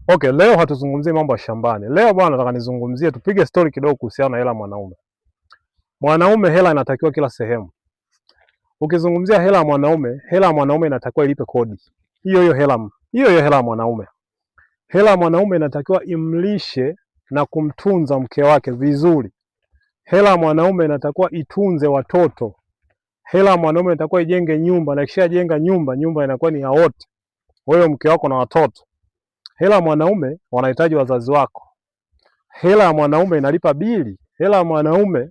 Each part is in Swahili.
Okay, leo hatuzungumzie mambo ya shambani. Leo bwana, nataka nizungumzie, tupige story kidogo kuhusiana na hela mwanaume. Mwanaume hela inatakiwa kila sehemu. Ukizungumzia hela ya mwanaume inatakiwa ilipe kodi. Hiyo hela ya mwanaume. Hela ya mwanaume inatakiwa imlishe na kumtunza mke wake vizuri. Hela ya mwanaume inatakiwa itunze watoto. Hela ya mwanaume inatakiwa ijenge nyumba, na ikishajenga nyumba inakuwa ni ya wote. Wewe, mke wako na watoto. Hela ya mwanaume wanahitaji wazazi wako. Hela ya mwanaume inalipa bili. Hela ya mwanaume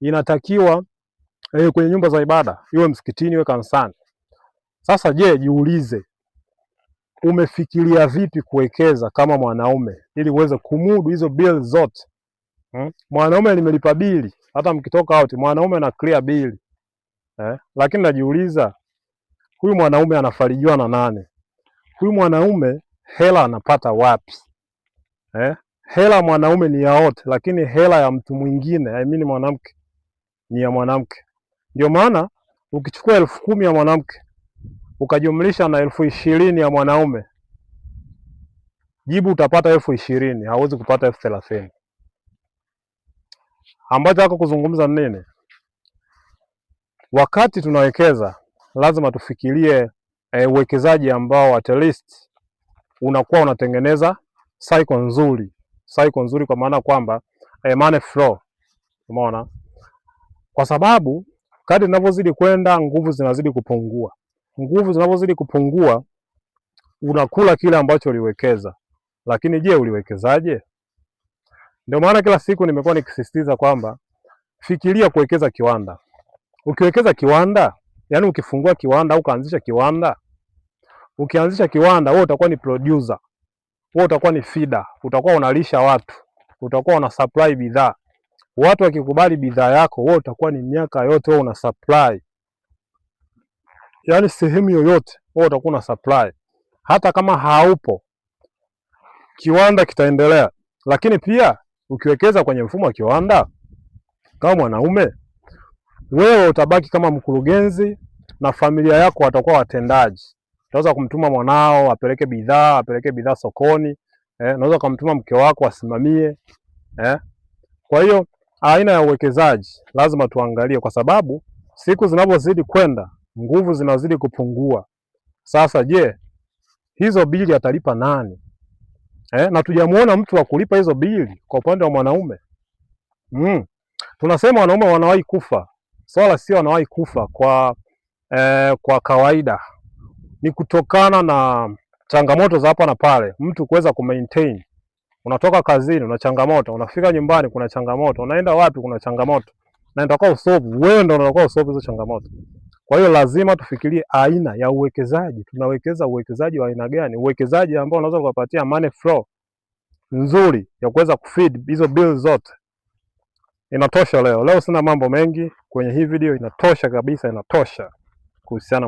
inatakiwa kwenye nyumba za ibada, iwe msikitini, iwe kanisani. Sasa je, jiulize, umefikiria vipi kuwekeza kama mwanaume ili uweze kumudu hizo bili zote? Mwanaume nimelipa bili, hata mkitoka out mwanaume ana clear bili. Lakini najiuliza, huyu mwanaume anafarijiwa na nani? Huyu mwanaume hela anapata wapi? Hela mwanaume ni ya wote, lakini hela ya mtu mwingine, mwanamke, ni ya mwanamke. Ndio maana ukichukua 10,000 ya mwanamke ukajumlisha na 20,000 ya mwanaume, jibu utapata 20,000, hauwezi kupata 30,000. Ambacho hako kuzungumza nini? Wakati tunawekeza lazima tufikirie uwekezaji ambao at least unakuwa unatengeneza cycle nzuri kwa maana kwamba money flow. Umeona? Kwa sababu kadri tunavyozidi kwenda nguvu zinazidi kupungua. Nguvu zinapozidi kupungua unakula kile ambacho uliwekeza. Lakini je, uliwekezaje? Ndio maana kila siku nimekuwa nikisisitiza kwamba fikiria kuwekeza kiwanda. Ukiwekeza kiwanda, yani ukifungua kiwanda au ukaanzisha kiwanda, ukianzisha kiwanda wewe utakuwa ni producer. Wewe utakuwa ni feeder, utakuwa unalisha watu, utakuwa una supply bidhaa. Watu wakikubali bidhaa yako, wewe utakuwa ni miaka yote wewe una supply. Yaani sehemu yoyote wewe utakuwa una supply. Hata kama haupo, kiwanda kitaendelea. Lakini pia ukiwekeza kwenye mfumo wa kiwanda kama mwanaume, wewe utabaki kama mkurugenzi na familia yako watakuwa watendaji. Unaweza kumtuma mwanao apeleke bidhaa sokoni, unaweza kumtuma mke wako asimamie. Kwa hiyo aina ya uwekezaji lazima tuangalie, kwa sababu siku zinapozidi kwenda nguvu zinazidi kupungua. Sasa je, hizo bili atalipa nani? Na tujamuona mtu wa kulipa hizo bili kwa upande wa mwanaume. Tunasema wanaume wanawahi kufa. Swala sio wanawahi kufa kwa kawaida. Ni kutokana na changamoto za hapa na pale, mtu kuweza kumaintain. Unatoka kazini una changamoto, unafika nyumbani kuna changamoto, unaenda wapi kuna changamoto, na nitakuwa usobu, wewe ndio unatakuwa usobu hizo changamoto. Kwa hiyo lazima tufikirie aina ya uwekezaji. Tunawekeza uwekezaji wa aina gani? Uwekezaji ambao unaweza kupatia money flow nzuri ya kuweza kufeed hizo bills zote. Inatosha leo. Leo sina mambo mengi kwenye hii video, inatosha kabisa, inatosha kuhusiana